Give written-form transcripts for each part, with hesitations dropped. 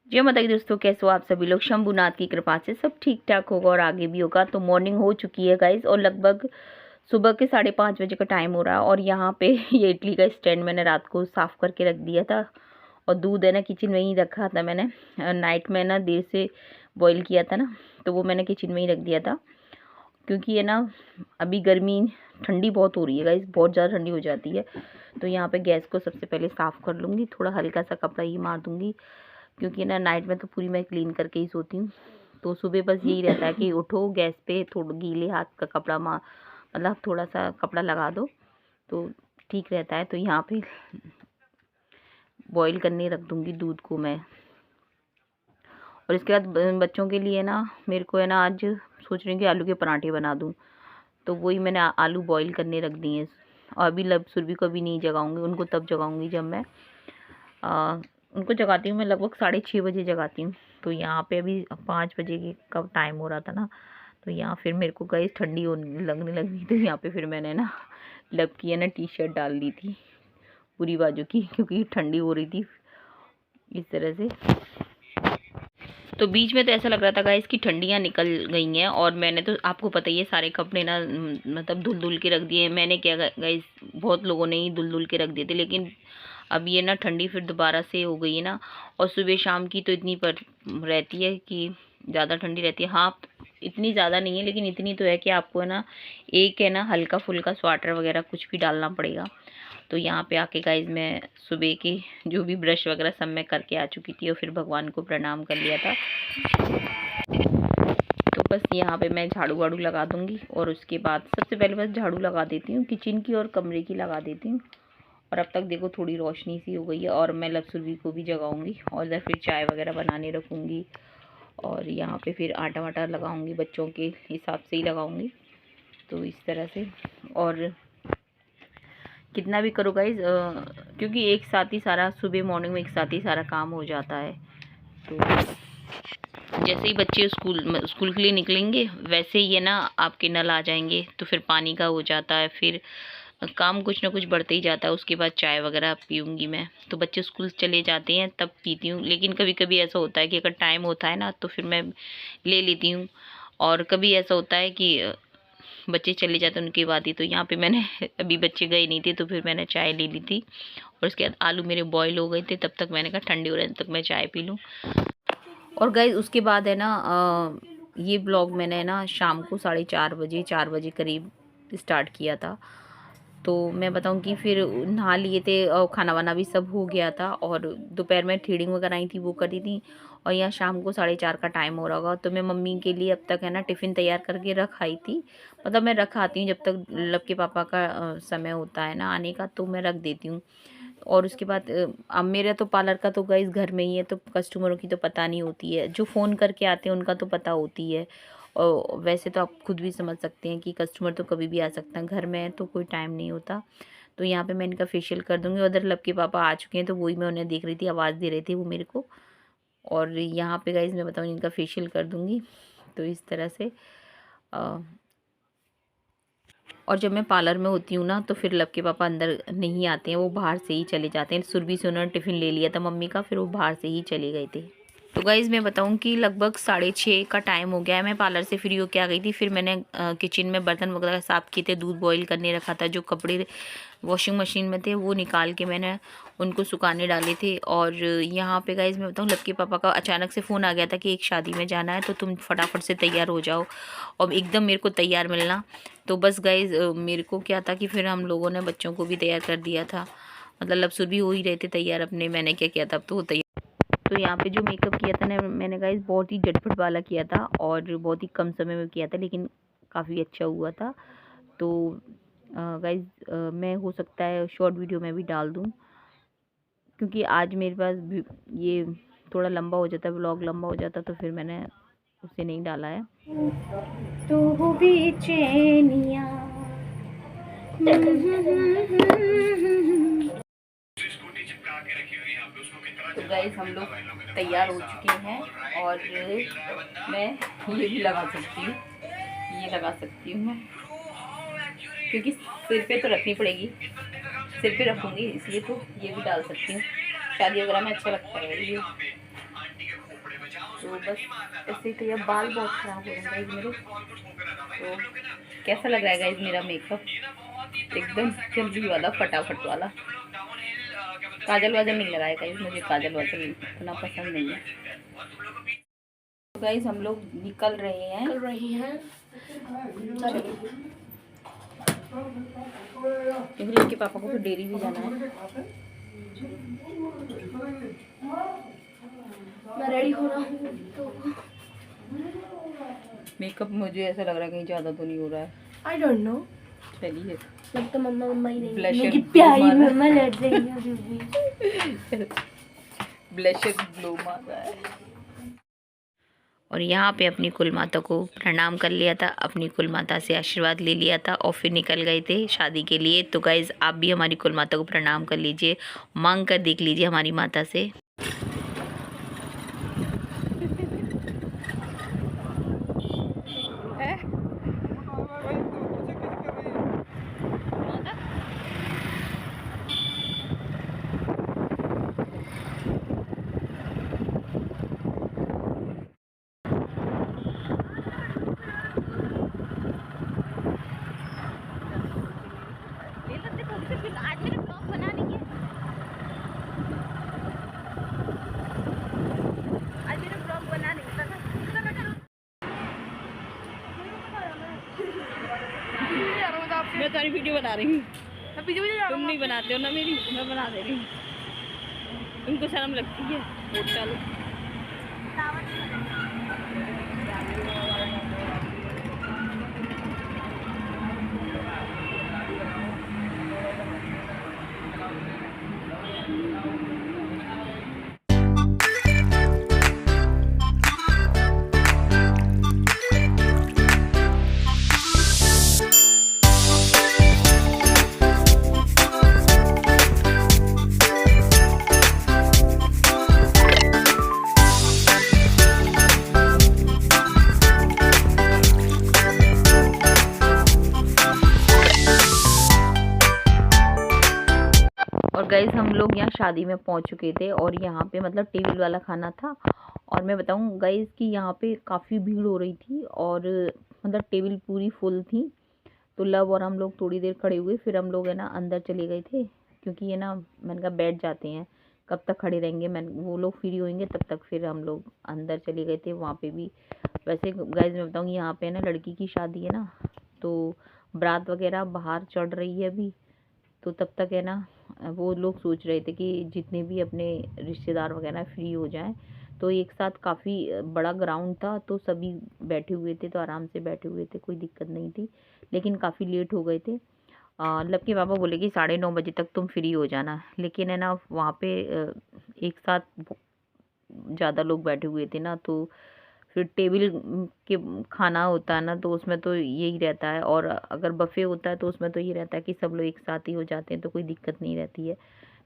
जय माता दी दोस्तों, कैसे हो आप सभी लोग। शंभुनाथ की कृपा से सब ठीक ठाक होगा और आगे भी होगा। तो मॉर्निंग हो चुकी है गाइज और लगभग सुबह के 5:30 बजे का टाइम हो रहा है। और यहाँ पे ये इडली का स्टैंड मैंने रात को साफ़ करके रख दिया था और दूध है ना किचन में ही रखा था मैंने। नाइट में ना देर से बॉईल किया था ना, तो वो मैंने किचन में ही रख दिया था। क्योंकि ये ना अभी गर्मी ठंडी बहुत हो रही है गाइज, बहुत ज़्यादा ठंडी हो जाती है। तो यहाँ पे गैस को सबसे पहले साफ़ कर लूँगी, थोड़ा हल्का सा कपड़ा ही मार दूँगी। क्योंकि ना नाइट में तो पूरी मैं क्लीन करके ही सोती हूँ। तो सुबह बस यही रहता है कि उठो, गैस पे थोड़ा गीले हाथ का कपड़ा मतलब थोड़ा सा कपड़ा लगा दो तो ठीक रहता है। तो यहाँ पे बॉईल करने रख दूँगी दूध को मैं। और इसके बाद बच्चों के लिए ना मेरे को है ना आज सोच रही हूँ कि आलू के पराठे बना दूँ। तो वही मैंने आलू बॉईल करने रख दिए हैं। और अभी लब सुरभि को भी नहीं जगाऊँगी, उनको तब जगाऊँगी जब मैं उनको जगाती हूँ। मैं लगभग 6:30 बजे जगाती हूँ। तो यहाँ पे अभी 5 बजे की कब टाइम हो रहा था ना, तो यहाँ फिर मेरे को गई ठंडी होने लगने लगी। तो यहाँ पे फिर मैंने ना लब की है ना टी शर्ट डाल दी थी पूरी बाजू की, क्योंकि ठंडी हो रही थी इस तरह से। तो बीच में तो ऐसा लग रहा था गाइस कि ठंडियाँ निकल गई हैं। और मैंने तो आपको पता ही है सारे कपड़े ना मतलब धुल के रख दिए। मैंने क्या गाइस, बहुत लोगों ने ही धुल के रख दिए थे, लेकिन अब ये ना ठंडी फिर दोबारा से हो गई है ना। और सुबह शाम की तो इतनी पर रहती है कि ज़्यादा ठंडी रहती है। हाँ, इतनी ज़्यादा नहीं है, लेकिन इतनी तो है कि आपको है ना एक है ना हल्का फुल्का स्वेटर वगैरह कुछ भी डालना पड़ेगा। तो यहाँ पे आके गाइज मैं सुबह की जो भी ब्रश वगैरह सब मैं करके आ चुकी थी और फिर भगवान को प्रणाम कर लिया था। तो बस यहाँ पे मैं झाड़ू वाड़ू लगा दूँगी और उसके बाद सबसे पहले बस झाड़ू लगा देती हूँ, किचन की और कमरे की लगा देती हूँ। और अब तक देखो थोड़ी रोशनी सी हो गई है और मैं लपसुरभि को भी जगाऊंगी और इधर फिर चाय वगैरह बनाने रखूँगी। और यहाँ पे फिर आटा वाटा लगाऊंगी, बच्चों के हिसाब से ही लगाऊंगी। तो इस तरह से और कितना भी करो गाइज, क्योंकि एक साथ ही सारा सुबह मॉर्निंग में एक साथ ही सारा काम हो जाता है। तो जैसे ही बच्चे स्कूल के लिए निकलेंगे वैसे ही है ना आपके नल आ जाएंगे, तो फिर पानी का हो जाता है, फिर काम कुछ ना कुछ बढ़ते ही जाता है। उसके बाद चाय वगैरह पीऊँगी मैं। तो बच्चे स्कूल चले जाते हैं तब पीती हूँ, लेकिन कभी कभी ऐसा होता है कि अगर टाइम होता है ना तो फिर मैं ले लेती हूँ। और कभी ऐसा होता है कि बच्चे चले जाते हैं उनके बाद ही। तो यहाँ पे मैंने अभी बच्चे गए नहीं थे तो फिर मैंने चाय ले ली थी। और उसके बाद आलू मेरे बॉयल हो गए थे, तब तक मैंने कहा ठंडे हो रहे हैं तब तक मैं चाय पी लूँ। और गाइस उसके बाद है ना ये ब्लॉग मैंने ना शाम को 4:30 करीब स्टार्ट किया था। तो मैं बताऊं कि फिर नहा लिए थे और खाना वाना भी सब हो गया था। और दोपहर में थ्रेडिंग वगैरह आई थी वो करी थी। और यहाँ शाम को 4:30 का टाइम हो रहा होगा। तो मैं मम्मी के लिए अब तक है ना टिफ़िन तैयार करके रख आई थी। मतलब मैं रख आती हूँ जब तक लब के पापा का समय होता है ना आने का, तो मैं रख देती हूँ। और उसके बाद अब मेरा तो पार्लर का तो गाइस घर में ही है, तो कस्टमरों की तो पता नहीं होती है। जो फ़ोन करके आते हैं उनका तो पता होती है। और वैसे तो आप खुद भी समझ सकते हैं कि कस्टमर तो कभी भी आ सकता है, घर में है तो कोई टाइम नहीं होता। तो यहाँ पे मैं इनका फेशियल कर दूँगी। उधर लब के पापा आ चुके हैं तो वही मैं उन्हें देख रही थी, आवाज़ दे रहे थे वो मेरे को। और यहाँ पे गाइस मैं बताऊँ इनका फेशियल कर दूँगी। तो इस तरह से और जब मैं पार्लर में होती हूँ ना तो फिर लब के पापा अंदर नहीं आते हैं, वो बाहर से ही चले जाते हैं। सुरभि से उन्होंने टिफ़िन ले लिया था मम्मी का, फिर वो बाहर से ही चले गए थे। तो गाइज़ मैं बताऊँ कि लगभग 6:30 का टाइम हो गया है। मैं पार्लर से फ्री होके आ गई थी। फिर मैंने किचन में बर्तन वगैरह साफ़ किए थे, दूध बॉईल करने रखा था, जो कपड़े वॉशिंग मशीन में थे वो निकाल के मैंने उनको सुखाने डाले थे। और यहाँ पे गाइज़ मैं बताऊँ लब के पापा का अचानक से फ़ोन आ गया था कि एक शादी में जाना है तो तुम फटाफट से तैयार हो जाओ और एकदम मेरे को तैयार मिलना। तो बस गाइज़ मेरे को क्या था कि फिर हम लोगों ने बच्चों को भी तैयार कर दिया था। मतलब लपसुर भी हो ही रहे थे तैयार अपने, मैंने क्या किया था अब तो वो तैयार। तो यहाँ पे जो मेकअप किया था ना मैंने गाइस बहुत ही झटपट वाला किया था और बहुत ही कम समय में किया था, लेकिन काफ़ी अच्छा हुआ था। तो गाइस मैं हो सकता है शॉर्ट वीडियो में भी डाल दूँ, क्योंकि आज मेरे पास ये थोड़ा लंबा हो जाता, व्लॉग लंबा हो जाता, तो फिर मैंने उसे नहीं डाला है। तो वो बेचैनिया तो गाइस हम लोग तैयार हो चुके हैं। और मैं ये भी लगा सकती हूँ, ये लगा सकती हूँ मैं, क्योंकि सिर पे तो रखनी पड़ेगी, सिर पे रखूँगी इसलिए तो ये भी डाल सकती हूँ। शादी वगैरह में अच्छा लगता है ये। तो बस ऐसे तो ये बाल बहुत ख़राब हो रहे हैं मेरे। तो कैसा लग रहा है गाइस मेरा मेकअप? एकदम जल्दी वाला, फटाफट वाला। काजल वाजल नहीं लगाया गाइस, मुझे काजल वाजल इतना पसंद नहीं है। तो गाइस हम लोग निकल रहे हैं। क्योंकि इसके पापा को फिर डेयरी भी जाना है। मैं रेडी हो रहा हूँ। तो मेकअप मुझे ऐसा लग रहा है कहीं ज़्यादा तो नहीं हो रहा है। I don't know. चलिए लग तो मम्मा ही नहीं। ब्लशर मेरी प्यारी मम्मा लग रही है। ब्लशर ग्लो मार रहा है। और यहाँ पे अपनी कुल माता को प्रणाम कर लिया था, अपनी कुल माता से आशीर्वाद ले लिया था और फिर निकल गए थे शादी के लिए। तो गाइज़ आप भी हमारी कुल माता को प्रणाम कर लीजिए, मांग कर देख लीजिए हमारी माता से। मैं तुम्हारी वीडियो बना रही हूँ, तुम नहीं बनाते हो ना मेरी, मैं बना दे रही हूँ। तुमको शर्म लगती है? चलो और गाइज हम लोग यहाँ शादी में पहुँच चुके थे और यहाँ पे मतलब टेबल वाला खाना था। और मैं बताऊँ गाइज कि यहाँ पे काफ़ी भीड़ हो रही थी और मतलब टेबल पूरी फुल थी। तो लव और हम लोग थोड़ी देर खड़े हुए, फिर हम लोग है ना अंदर चले गए थे, क्योंकि ये ना मैंने कहा बैठ जाते हैं, कब तक खड़े रहेंगे, वो लोग फ्री होंगे तब तक। फिर हम लोग अंदर चले गए थे। वहाँ पे भी वैसे गाइज मैं बताऊँ यहाँ पे ना लड़की की शादी है ना, तो बारात वगैरह बाहर चढ़ रही है अभी। तो तब तक है ना वो लोग सोच रहे थे कि जितने भी अपने रिश्तेदार वगैरह फ्री हो जाएं। तो एक साथ काफ़ी बड़ा ग्राउंड था, तो सभी बैठे हुए थे, तो आराम से बैठे हुए थे, कोई दिक्कत नहीं थी। लेकिन काफ़ी लेट हो गए थे। लब के पापा बोले कि 9:30 बजे तक तुम फ्री हो जाना। लेकिन है ना वहाँ पे एक साथ ज़्यादा लोग बैठे हुए थे ना, तो फिर टेबल के खाना होता है ना, तो उसमें तो यही रहता है। और अगर बफ़े होता है तो उसमें तो ये रहता है कि सब लोग एक साथ ही हो जाते हैं, तो कोई दिक्कत नहीं रहती है।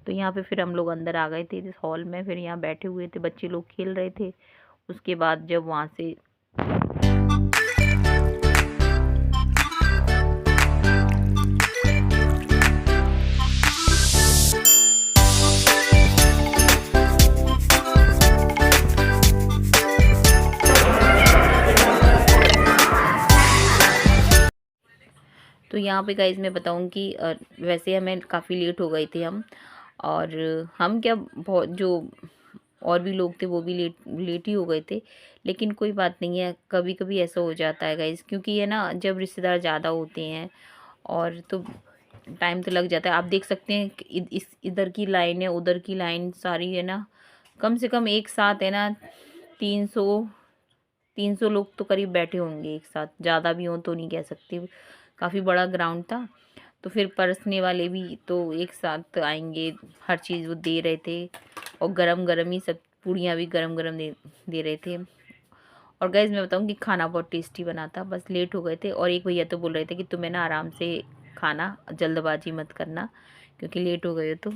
तो यहाँ पे फिर हम लोग अंदर आ गए थे इस हॉल में, फिर यहाँ बैठे हुए थे, बच्चे लोग खेल रहे थे। उसके बाद जब वहाँ से तो यहाँ पे गाइज मैं बताऊँ कि वैसे हमें काफ़ी लेट हो गए थे हम, और हम क्या बहुत जो और भी लोग थे वो भी लेट ही हो गए थे। लेकिन कोई बात नहीं है, कभी कभी ऐसा हो जाता है गाइज, क्योंकि ये ना जब रिश्तेदार ज़्यादा होते हैं और तो टाइम तो लग जाता है। आप देख सकते हैं कि इस इधर की लाइन है, उधर की लाइन सारी है ना, कम से कम एक साथ है ना 300 लोग तो करीब बैठे होंगे एक साथ, ज़्यादा भी हो तो नहीं कह सकती। काफ़ी बड़ा ग्राउंड था। तो फिर परसने वाले भी तो एक साथ आएंगे, हर चीज़ वो दे रहे थे, और गरम गरम ही सब पूड़ियाँ भी गरम गरम दे रहे थे। और गाइस मैं बताऊँ कि खाना बहुत टेस्टी बना था, बस लेट हो गए थे। और एक भैया तो बोल रहे थे कि तुम्हें ना आराम से खाना, जल्दबाजी मत करना क्योंकि लेट हो गए हो। तो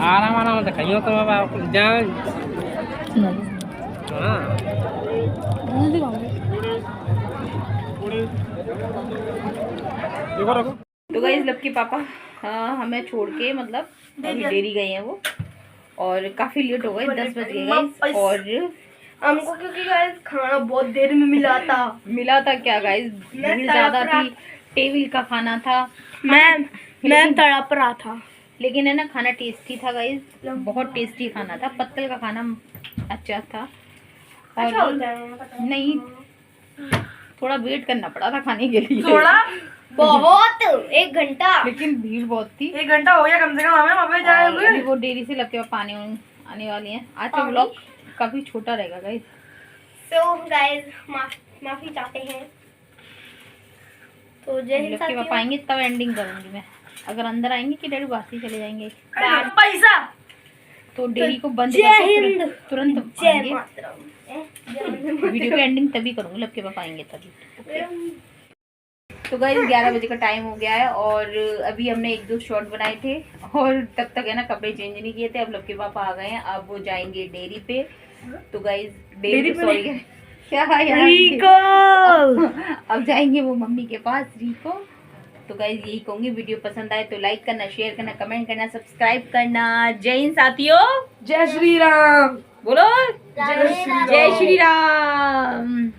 आराम दिखाइयो तो बाबा जान। हाँ तो गाइस लब के पापा हमें छोड़ के मतलब अभी डेरी गए हैं वो, और काफी लेट हो गए, 10 बज गए गाइस। और हमको क्योंकि गाइस खाना बहुत देर में मिला था क्या गाइस, भीड़ ज्यादा थी, टेबल का खाना था। मैं तड़प रहा था, लेकिन है ना खाना टेस्टी था गाइस, बहुत टेस्टी खाना था। पत्तल का खाना अच्छा था। और नहीं, थोड़ा वेट करना पड़ा था खाने के लिए, थोड़ा बहुत 1 घंटा, लेकिन भीड़ बहुत थी। 1 घंटा हो गया कम से कम हमें वहाँ पे जाए। अभी वो डेरी से लगते हुए आने वाली हैं। आज का व्लॉग काफी छोटा रहेगा गाइस। सो गाइस माफी चाहते हैं। तो जय हिंद के पापा आएंगे तब एंडिंग करूंगी मैं। अगर अंदर आएंगे कि डैडी बाहर से चले जाएंगे पैसा, तो डेरी को बंद करके तुरंत आएंगे। वीडियो की एंडिंग तभी करूंगी जब के पापा आएंगे तभी। तो गाइस 11 बजे का टाइम हो गया है, और अभी हमने 1-2 शॉट बनाए थे, और तब तक है ना कपड़े चेंज नहीं किए थे। अब लक्के पापा आ गए हैं, अब वो जाएंगे डेरी पे। तो गाइस डेरी पे सॉरी क्या यार रिको अब जाएंगे वो मम्मी के पास रिको। तो गाइस यही कहूंगी, वीडियो पसंद आए तो लाइक करना, शेयर करना, कमेंट करना, सब्सक्राइब करना। जय हिंद साथियों, जय श्री राम बोलो जय श्री राम।